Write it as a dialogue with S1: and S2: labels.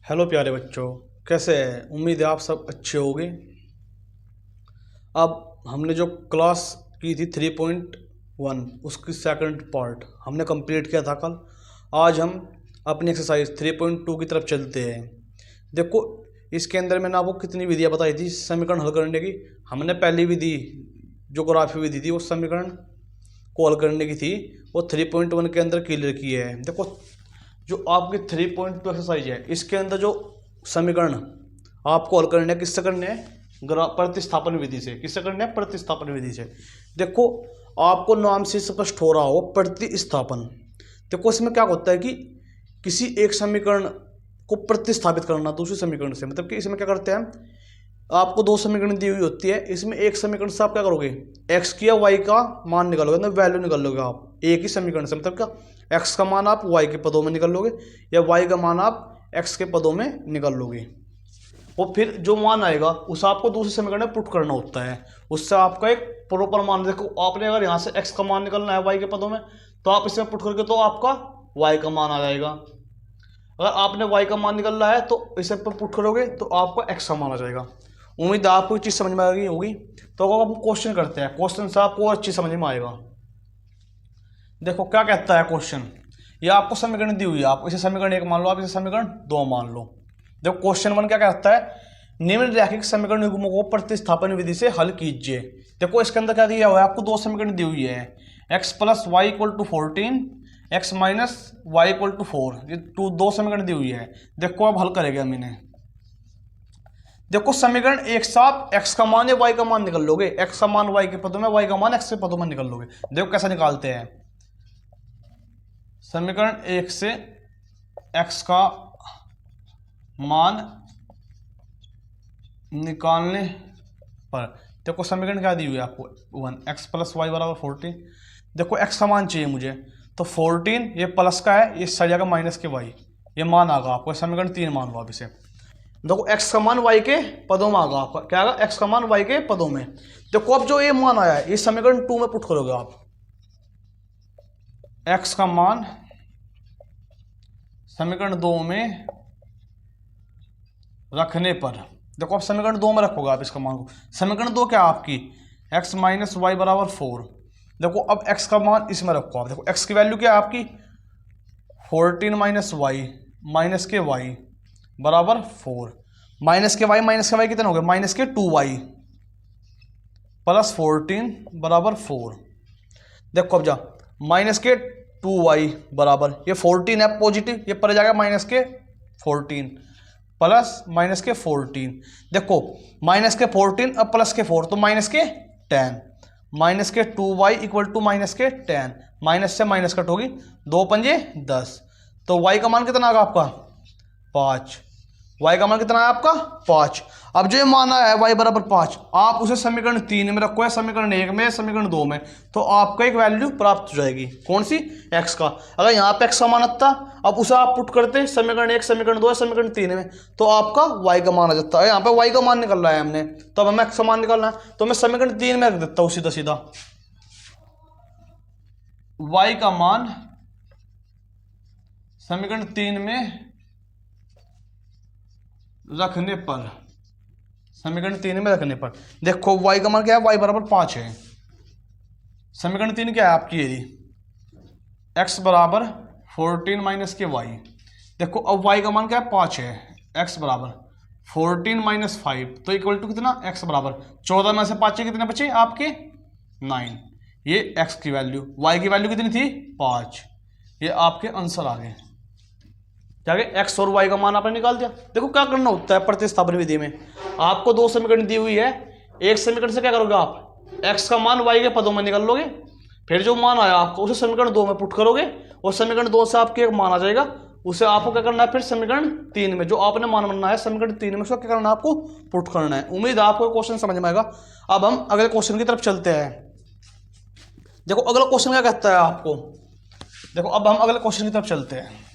S1: Hello प्यारे बच्चों, कैसे हैं? उम्मीद है आप सब अच्छे होंगे। अब हमने जो क्लास की थी 3.1 उसकी सेकंड पार्ट हमने कंप्लीट किया था कल। आज हम अपनी एक्सरसाइज 3.2 की तरफ चलते हैं। देखो, इसके अंदर मैंने आपको कितनी विधियां बताई थी समीकरण हल करने की। हमने पहली विधि जो ग्राफी विधि थी वो समीकरण को हल करने की थी, वो 3.1 के अंदर क्लियर की है। देखो, जो आपकी 3.2 एक्सरसाइज है इसके अंदर जो समीकरण आपको हल करने हैं किससे करने हैं? प्रतिस्थापन विधि से। किससे करने हैं? प्रतिस्थापन विधि से। देखो, आपको नाम से स्पष्ट हो रहा हो प्रतिस्थापन। देखो, इसमें क्या होता है कि किसी एक समीकरण को प्रतिस्थापित करना दूसरे समीकरण से। मतलब कि इसमें क्या करते हैं, आपको दो समीकरण दी हुई होती है, इसमें एक समीकरण से आप क्या करोगे, एक्स की या वाई का मान निकालोगे, मतलब वैल्यू निकालोगे आप एक ही समीकरण से। मतलब क्या, एक्स का मान आप वाई के पदों में निकाल लोगे या वाई का मान आप एक्स के पदों में निकाल लोगे, और फिर जो मान आएगा उस आपको दूसरे समीकरण में पुट करना होता है। उससे आपका एक प्रॉपर मान, देखो आपने अगर यहाँ से एक्स का मान निकालना है वाई के पदों में तो आप इसमें पुट करके तो आपका वाई का मान आ जाएगा। अगर आपने वाई का मान निकालना है तो इसे पर पुट करोगे तो आपका एक्स का मान आ जाएगा। उम्मीद है आपको चीज़ समझ में आ गई होगी। तो अगर हम क्वेश्चन करते हैं, क्वेश्चन से आपको अच्छी समझ में आएगा। देखो क्या कहता है क्वेश्चन, ये आपको समीकरण दी हुई है, आप इसे समीकरण 1 मान लो, आप इसे समीकरण 2 मान लो। देखो क्वेश्चन 1 क्या कहता है, निम्न रैखिक समीकरण युग्मों को प्रतिस्थापन विधि से हल कीजिए। देखो इसके अंदर क्या दिया हुआ है, आपको दो समीकरण दी हुई है, x plus y equal to 14, x minus y equal to 4। ये दो समीकरण दी हुई है। देखो अब हल करेंगे हम इन्हें। देखो समीकरण 1 से आप x का मान या y का मान निकल लोगे, x का मान y के पदों में, y का मान x के पदों में निकल लोगे। देखो कैसे निकालते हैं। समीकरण 1 से x का मान निकालने पर देखो समीकरण क्या दी हुई है आपको, 1 x प्लस वाई बराबर 14। देखो x का मान चाहिए मुझे, तो 14 ये प्लस का है, ये सर जाएगा माइनस के y, ये मान आगा आपको। समीकरण 3 मान लो आप इसे। देखो x का मान y के पदों में आगा आपका, क्या आगा, x का मान y के पदों में। देखो अब जो ये मान आया है ये समीकरण 2 में पुट करोगे आप। x का मान समीकरण 2 में रखने पर, देखो अब समीकरण 2 में रखोगे आप इसका मान को। समीकरण 2 क्या आपकी, x माइनस वाई बराबर 4। देखो अब x का मान इसमें रखो आप। देखो x की वैल्यू क्या है आपकी, 14 माइनस वाई माइनस के y बराबर 4। माइनस के वाई कितने हो गए, माइनस के 2y प्लस 14 बराबर 4। देखो अब जा, माइनस के 2y बराबर, ये 14 है पॉजिटिव, ये पर जाएगा माइनस के 14 प्लस माइनस के 14। देखो माइनस के 14 अब प्लस के 4 तो माइनस के 10, माइनस के 2y इक्वल टू माइनस के 10। माइनस से माइनस कट होगी, 2 पंजे 10, तो y का मान कितना आएगा आपका 5। y का मान कितना है आपका 5। अब जो ये मान आया है y बराबर 5, आप उसे समीकरण 3 में रखो या समीकरण 1 में, समीकरण 2 में, तो आपको एक वैल्यू प्राप्त हो जाएगी। कौन सी, x का। अगर यहाँ पे x का मान आता, अब उसे आप पुट करते समीकरण 1, समीकरण 2 या समीकरण 3 में, तो आपका y का मान आ जाता है। यहाँ पे y का मान निकल रहा है हमने, तो अब हमें x का मान निकालना है, तो मैं समीकरण 3 में रख देता हूँ सीधा सीधा। y का मान समीकरण 3 में रखने पर, समीकरण 3 में रखने पर देखो y का मान क्या है, y बराबर 5 है। समीकरण 3 क्या है आपकी, यदि x बराबर 14 माइनस के y। देखो अब y का मान क्या है 5 है, x बराबर 14 माइनस 5, तो इक्वल टू कितना, x बराबर 14 में से 5 कितने बचे आपके 9। ये x की वैल्यू, y की वैल्यू कितनी थी 5। ये आपके आंसर आ गए। क्या x और y का मान आपने निकाल दिया। देखो क्या करना होता है प्रतिस्थापन विधि में, आपको दो समीकरण दी हुई है, एक समीकरण से क्या करोगे आप, x का मान y के पदों में निकाल लोगे, फिर जो मान आया आपको उसे समीकरण 2 में पुट करोगे, और समीकरण 2 से आपके एक मान आ जाएगा, उसे आपको क्या करना है फिर समीकरण 3 में जो आपने मान बनना है समीकरण 3 में उसको क्या करना है, आपको पुट करना है। उम्मीद है आपको क्वेश्चन समझ में आएगा। अब हम अगले क्वेश्चन की तरफ चलते हैं। देखो अगला क्वेश्चन क्या कहता है आपको, देखो अब हम अगले क्वेश्चन की तरफ चलते हैं।